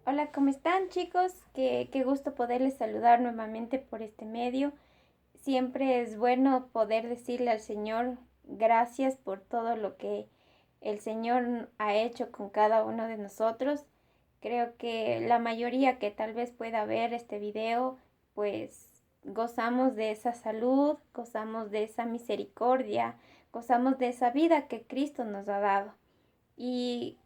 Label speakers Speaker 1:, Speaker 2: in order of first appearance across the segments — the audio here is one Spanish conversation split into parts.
Speaker 1: Hola, ¿cómo están, chicos? Qué gusto poderles saludar nuevamente por este medio. Siempre es bueno poder decirle al Señor gracias por todo lo que el Señor ha hecho con cada uno de nosotros. Creo que la mayoría que tal vez pueda ver este video, pues gozamos de esa salud, gozamos de esa misericordia, gozamos de esa vida que Cristo nos ha dado. Y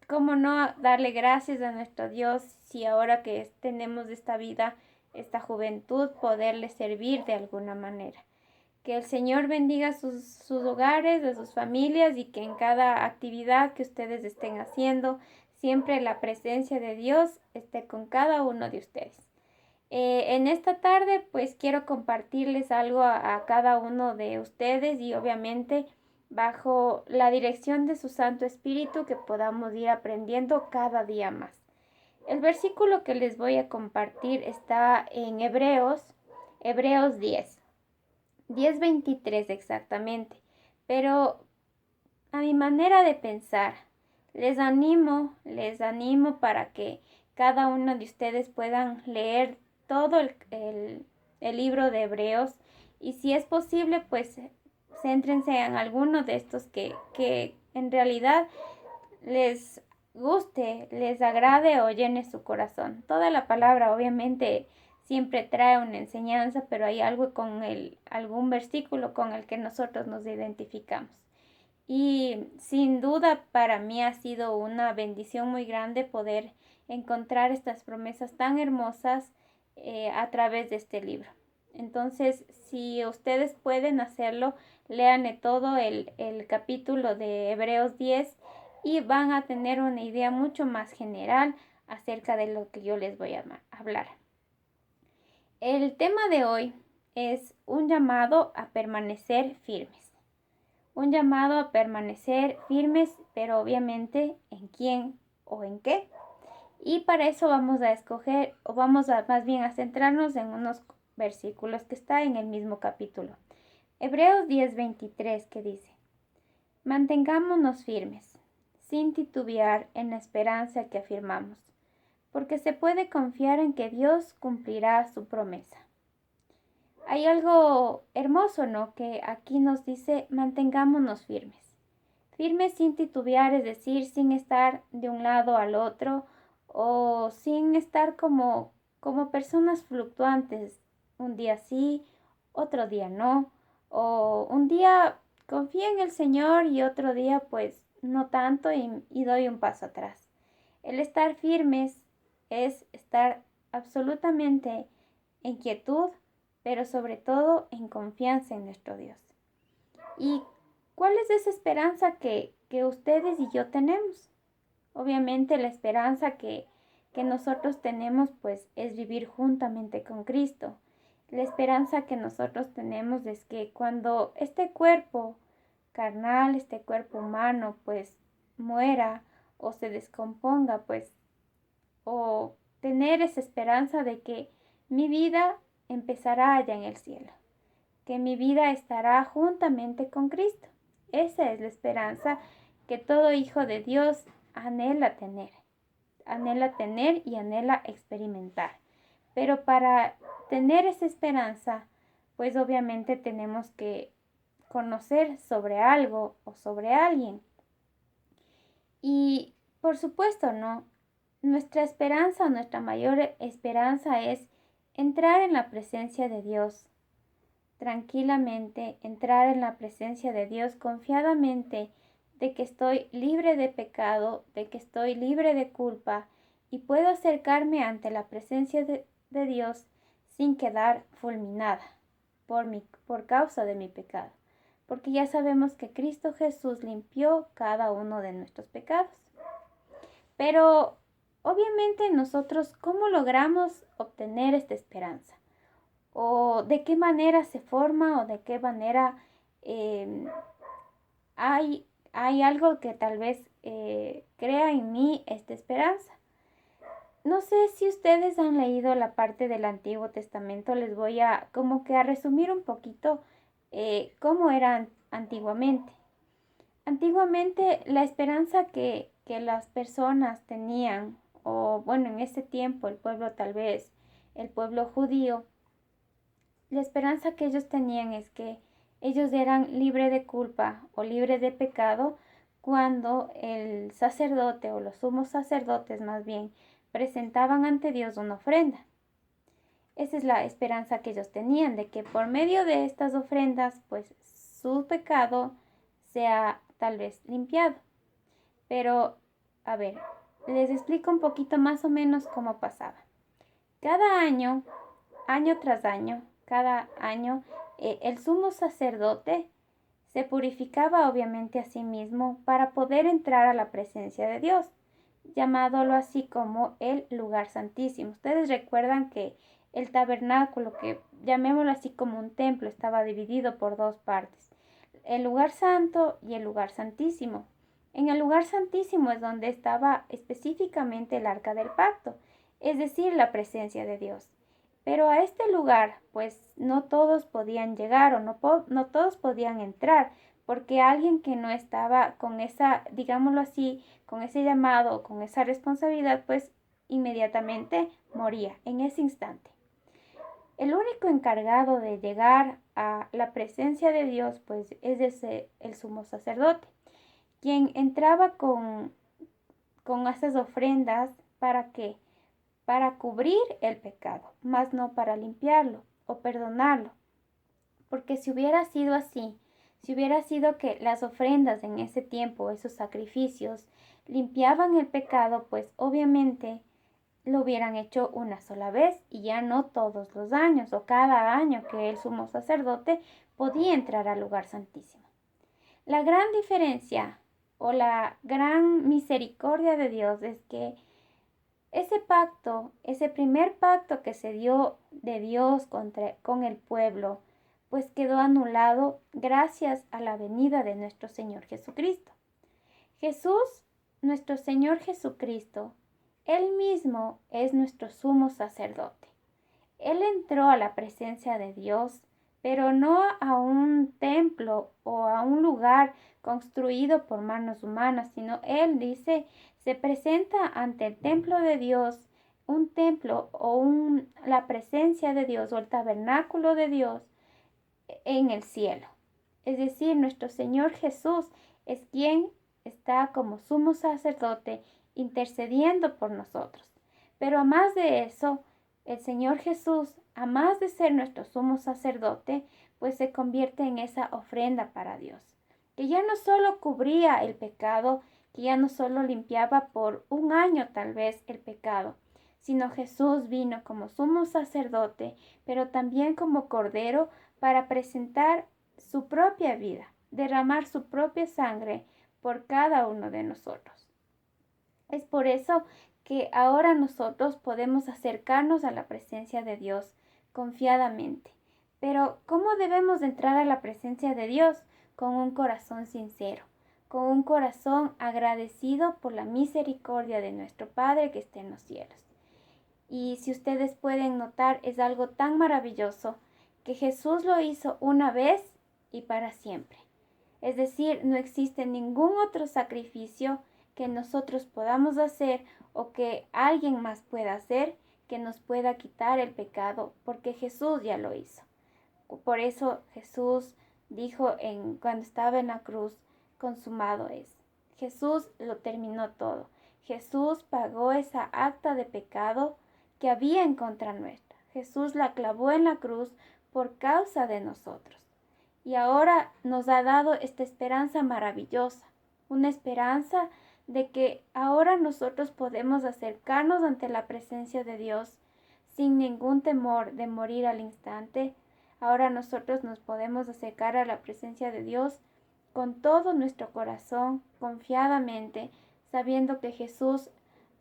Speaker 1: cómo no darle gracias a nuestro Dios si ahora que tenemos esta vida, esta juventud, poderle servir de alguna manera. Que el Señor bendiga sus hogares, a sus familias y que en cada actividad que ustedes estén haciendo, siempre la presencia de Dios esté con cada uno de ustedes. En esta tarde pues quiero compartirles algo a cada uno de ustedes y obviamente bajo la dirección de su Santo Espíritu que podamos ir aprendiendo cada día más. El versículo que les voy a compartir está en Hebreos 10:23 exactamente, pero a mi manera de pensar, les animo para que cada uno de ustedes puedan leer todo el libro de Hebreos y si es posible, pues céntrense en alguno de estos que en realidad les guste, les agrade o llene su corazón. Toda la palabra obviamente siempre trae una enseñanza, pero hay algo algún versículo con el que nosotros nos identificamos. Y sin duda para mí ha sido una bendición muy grande poder encontrar estas promesas tan hermosas a través de este libro. Entonces, si ustedes pueden hacerlo, lean todo el capítulo de Hebreos 10 y van a tener una idea mucho más general acerca de lo que yo les voy a hablar. El tema de hoy es un llamado a permanecer firmes. Un llamado a permanecer firmes, pero obviamente en quién o en qué. Y para eso vamos a escoger, o vamos a más bien a centrarnos en unos versículos que está en el mismo capítulo. Hebreos 10:23 que dice, mantengámonos firmes, sin titubear en la esperanza que afirmamos, porque se puede confiar en que Dios cumplirá su promesa. Hay algo hermoso, ¿no? Que aquí nos dice, mantengámonos firmes. Firmes sin titubear, es decir, sin estar de un lado al otro o sin estar como personas fluctuantes. Un día sí, otro día no. O un día confío en el Señor y otro día pues no tanto y doy un paso atrás. El estar firmes es estar absolutamente en quietud, pero sobre todo en confianza en nuestro Dios. ¿Y cuál es esa esperanza que ustedes y yo tenemos? Obviamente la esperanza que nosotros tenemos pues es vivir juntamente con Cristo. La esperanza que nosotros tenemos es que cuando este cuerpo carnal, este cuerpo humano pues muera o se descomponga pues o tener esa esperanza de que mi vida empezará allá en el cielo, que mi vida estará juntamente con Cristo. Esa es la esperanza que todo hijo de Dios anhela tener y anhela experimentar. Pero para tener esa esperanza, pues obviamente tenemos que conocer sobre algo o sobre alguien. Y por supuesto, ¿no? Nuestra esperanza, nuestra mayor esperanza es entrar en la presencia de Dios, tranquilamente, entrar en la presencia de Dios confiadamente de que estoy libre de pecado, de que estoy libre de culpa y puedo acercarme ante la presencia de Dios sin quedar fulminada por causa de mi pecado. Porque ya sabemos que Cristo Jesús limpió cada uno de nuestros pecados. Pero obviamente nosotros, ¿cómo logramos obtener esta esperanza? ¿O de qué manera se forma o de qué manera eh, hay algo que tal vez crea en mí esta esperanza? No sé si ustedes han leído la parte del Antiguo Testamento, les voy a como que a resumir un poquito cómo era antiguamente. Antiguamente la esperanza que las personas tenían, o bueno, en ese tiempo el pueblo tal vez, el pueblo judío, la esperanza que ellos tenían es que ellos eran libres de culpa o libres de pecado cuando el sacerdote o los sumos sacerdotes más bien presentaban ante Dios una ofrenda. Esa es la esperanza que ellos tenían, de que por medio de estas ofrendas, pues su pecado sea tal vez limpiado. Pero, a ver, les explico un poquito más o menos cómo pasaba. Cada año, año tras año, cada año, el sumo sacerdote se purificaba obviamente a sí mismo para poder entrar a la presencia de Dios, llamándolo así como el lugar santísimo. Ustedes recuerdan que el tabernáculo, que llamémoslo así como un templo, estaba dividido por dos partes, el lugar santo y el lugar santísimo. En el lugar santísimo es donde estaba específicamente el arca del pacto, es decir, la presencia de Dios. Pero a este lugar, pues no todos podían llegar o no todos podían entrar, porque alguien que no estaba con esa, digámoslo así, con ese llamado, con esa responsabilidad, pues inmediatamente moría en ese instante. El único encargado de llegar a la presencia de Dios, pues es el sumo sacerdote, quien entraba con esas ofrendas. ¿Para qué? Para cubrir el pecado, más no para limpiarlo o perdonarlo. Porque si hubiera sido así, si hubiera sido que las ofrendas en ese tiempo, esos sacrificios, limpiaban el pecado, pues obviamente lo hubieran hecho una sola vez y ya no todos los años o cada año que el sumo sacerdote podía entrar al lugar santísimo. La gran diferencia o la gran misericordia de Dios es que ese pacto, ese primer pacto que se dio de Dios con el pueblo, pues quedó anulado gracias a la venida de nuestro Señor Jesucristo. Jesús, nuestro Señor Jesucristo, Él mismo es nuestro sumo sacerdote. Él entró a la presencia de Dios, pero no a un templo o a un lugar construido por manos humanas, sino Él dice, se presenta ante el templo de Dios, un templo o la presencia de Dios o el tabernáculo de Dios en el cielo. Es decir, nuestro Señor Jesús es quien está como sumo sacerdote intercediendo por nosotros. Pero a más de eso, el Señor Jesús, a más de ser nuestro sumo sacerdote, pues se convierte en esa ofrenda para Dios, que ya no solo cubría el pecado, que ya no solo limpiaba por un año tal vez el pecado, sino Jesús vino como sumo sacerdote, pero también como cordero para presentar su propia vida, derramar su propia sangre por cada uno de nosotros. Es por eso que ahora nosotros podemos acercarnos a la presencia de Dios confiadamente. Pero ¿cómo debemos entrar a la presencia de Dios? Con un corazón sincero, con un corazón agradecido por la misericordia de nuestro Padre que está en los cielos. Y si ustedes pueden notar, es algo tan maravilloso que Jesús lo hizo una vez y para siempre. Es decir, no existe ningún otro sacrificio que nosotros podamos hacer o que alguien más pueda hacer que nos pueda quitar el pecado, porque Jesús ya lo hizo. Por eso Jesús dijo cuando estaba en la cruz, consumado es. Jesús lo terminó todo. Jesús pagó esa acta de pecado que había en contra nuestra. Jesús la clavó en la cruz por causa de nosotros. Y ahora nos ha dado esta esperanza maravillosa, una esperanza de que ahora nosotros podemos acercarnos ante la presencia de Dios sin ningún temor de morir al instante. Ahora nosotros nos podemos acercar a la presencia de Dios con todo nuestro corazón, confiadamente, sabiendo que Jesús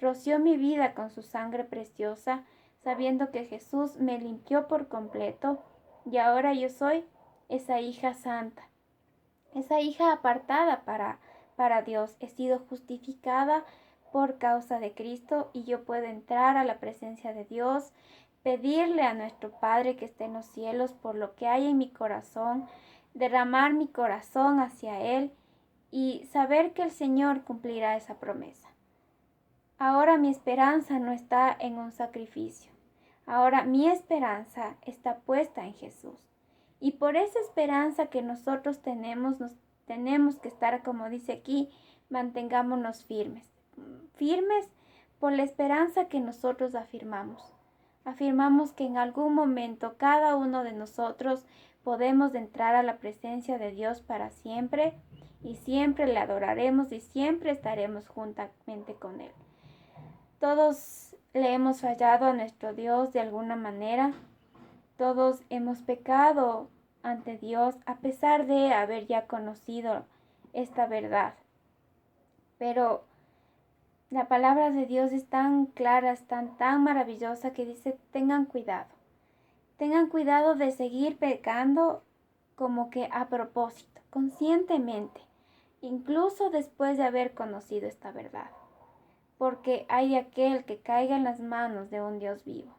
Speaker 1: roció mi vida con su sangre preciosa, sabiendo que Jesús me limpió por completo y ahora yo soy esa hija santa, esa hija apartada para Dios. He sido justificada por causa de Cristo y yo puedo entrar a la presencia de Dios, pedirle a nuestro Padre que esté en los cielos por lo que hay en mi corazón, derramar mi corazón hacia Él y saber que el Señor cumplirá esa promesa. ahora mi esperanza no está en un sacrificio. Ahora mi esperanza está puesta en Jesús. Y por esa esperanza que nosotros tenemos, nos tenemos que estar, como dice aquí, mantengámonos firmes. Firmes por la esperanza que nosotros afirmamos. Afirmamos que en algún momento cada uno de nosotros podemos entrar a la presencia de Dios para siempre y siempre le adoraremos y siempre estaremos juntamente con Él. Todos le hemos fallado a nuestro Dios de alguna manera. Todos hemos pecado ante Dios a pesar de haber ya conocido esta verdad. Pero la palabra de Dios es tan clara, es tan maravillosa que dice, tengan cuidado. Tengan cuidado de seguir pecando como que a propósito, conscientemente, incluso después de haber conocido esta verdad. Porque hay de aquel que caiga en las manos de un Dios vivo.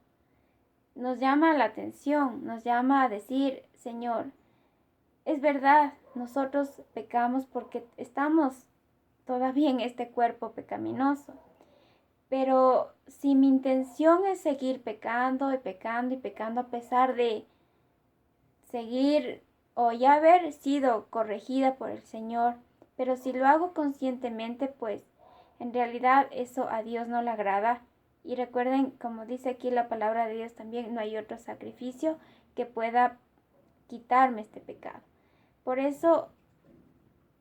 Speaker 1: Nos llama la atención, nos llama a decir, Señor, es verdad, nosotros pecamos porque estamos todavía en este cuerpo pecaminoso. Pero si mi intención es seguir pecando y pecando y pecando a pesar de seguir o ya haber sido corregida por el Señor, pero si lo hago conscientemente, pues en realidad eso a Dios no le agrada. Y recuerden, como dice aquí la palabra de Dios también, no hay otro sacrificio que pueda quitarme este pecado. Por eso,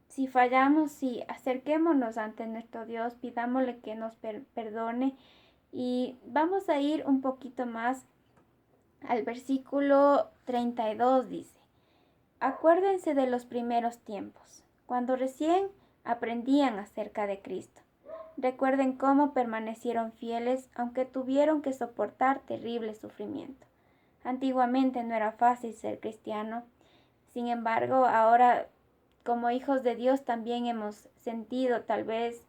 Speaker 1: si fallamos, sí, acerquémonos ante nuestro Dios, pidámosle que nos perdone. Y vamos a ir un poquito más al versículo 32, dice, acuérdense de los primeros tiempos, cuando recién aprendían acerca de Cristo. Recuerden cómo permanecieron fieles aunque tuvieron que soportar terrible sufrimiento. Antiguamente no era fácil ser cristiano. Sin embargo, ahora como hijos de Dios también hemos sentido tal vez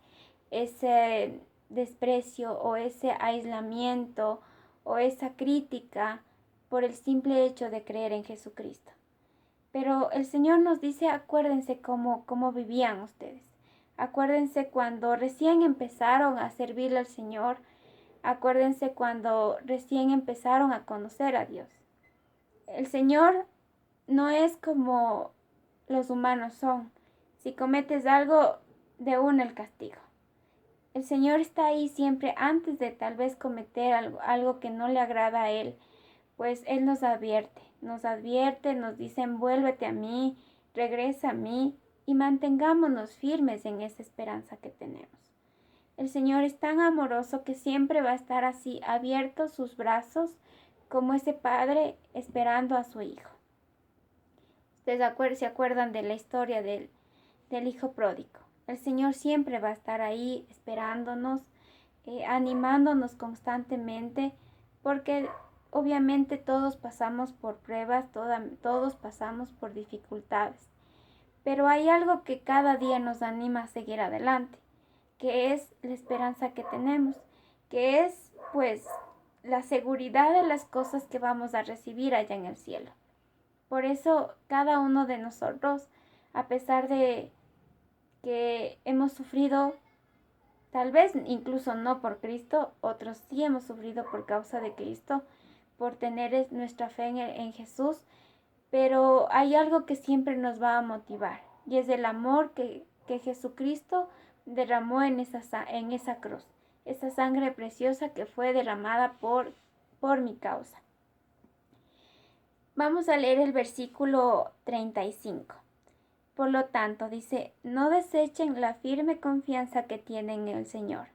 Speaker 1: ese desprecio o ese aislamiento o esa crítica por el simple hecho de creer en Jesucristo. Pero el Señor nos dice, acuérdense cómo vivían ustedes. Acuérdense cuando recién empezaron a servirle al Señor. Acuérdense cuando recién empezaron a conocer a Dios. El Señor no es como los humanos son. Si cometes algo, de una el castigo. El Señor está ahí siempre antes de tal vez cometer algo que no le agrada a Él. Pues Él nos advierte, nos dice, envuélvete a mí, regresa a mí y mantengámonos firmes en esa esperanza que tenemos. El Señor es tan amoroso que siempre va a estar así, abiertos sus brazos, como ese padre esperando a su hijo. Ustedes se acuerdan de la historia del hijo pródigo. El Señor siempre va a estar ahí esperándonos, animándonos constantemente, porque obviamente todos pasamos por pruebas, todos pasamos por dificultades, pero hay algo que cada día nos anima a seguir adelante, que es la esperanza que tenemos, que es pues la seguridad de las cosas que vamos a recibir allá en el cielo. Por eso cada uno de nosotros, a pesar de que hemos sufrido, tal vez incluso no por Cristo, otros sí hemos sufrido por causa de Cristo, por tener nuestra fe en Jesús, pero hay algo que siempre nos va a motivar y es el amor que Jesucristo derramó en esa cruz, esa sangre preciosa que fue derramada por mi causa. Vamos a leer el versículo 35. Por lo tanto, dice, no desechen la firme confianza que tienen en el Señor.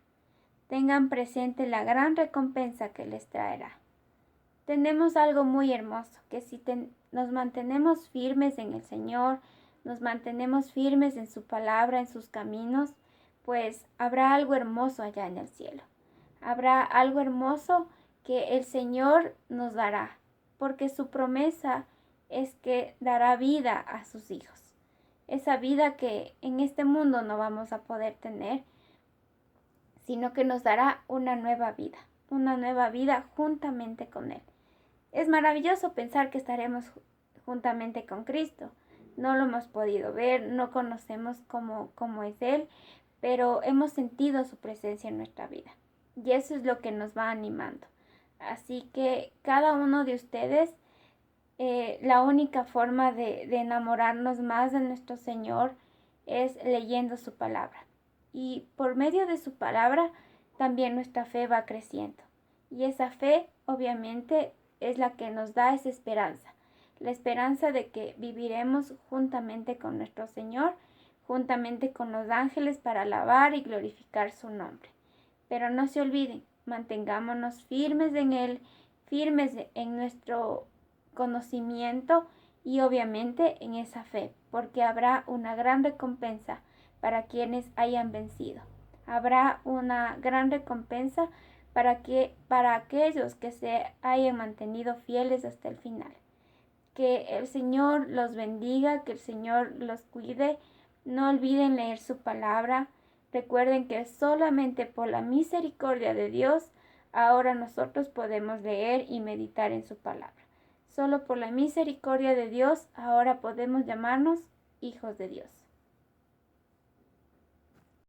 Speaker 1: Tengan presente la gran recompensa que les traerá. Tenemos algo muy hermoso, que si nos mantenemos firmes en el Señor, nos mantenemos firmes en su palabra, en sus caminos, pues habrá algo hermoso allá en el cielo. Habrá algo hermoso que el Señor nos dará, porque su promesa es que dará vida a sus hijos. Esa vida que en este mundo no vamos a poder tener, sino que nos dará una nueva vida juntamente con Él. Es maravilloso pensar que estaremos juntamente con Cristo. No lo hemos podido ver, no conocemos cómo es Él, pero hemos sentido su presencia en nuestra vida. Y eso es lo que nos va animando. Así que cada uno de ustedes, la única forma de enamorarnos más de nuestro Señor es leyendo su palabra. Y por medio de su palabra también nuestra fe va creciendo. Y esa fe obviamente es la que nos da esa esperanza. La esperanza de que viviremos juntamente con nuestro Señor, juntamente con los ángeles para alabar y glorificar su nombre. Pero no se olviden, mantengámonos firmes en Él, firmes en nuestro conocimiento y obviamente en esa fe, porque habrá una gran recompensa para quienes hayan vencido. Habrá una gran recompensa para aquellos que se hayan mantenido fieles hasta el final. Que el Señor los bendiga, que el Señor los cuide. No olviden leer su palabra. Recuerden que solamente por la misericordia de Dios ahora nosotros podemos leer y meditar en su palabra. Solo por la misericordia de Dios ahora podemos llamarnos hijos de Dios.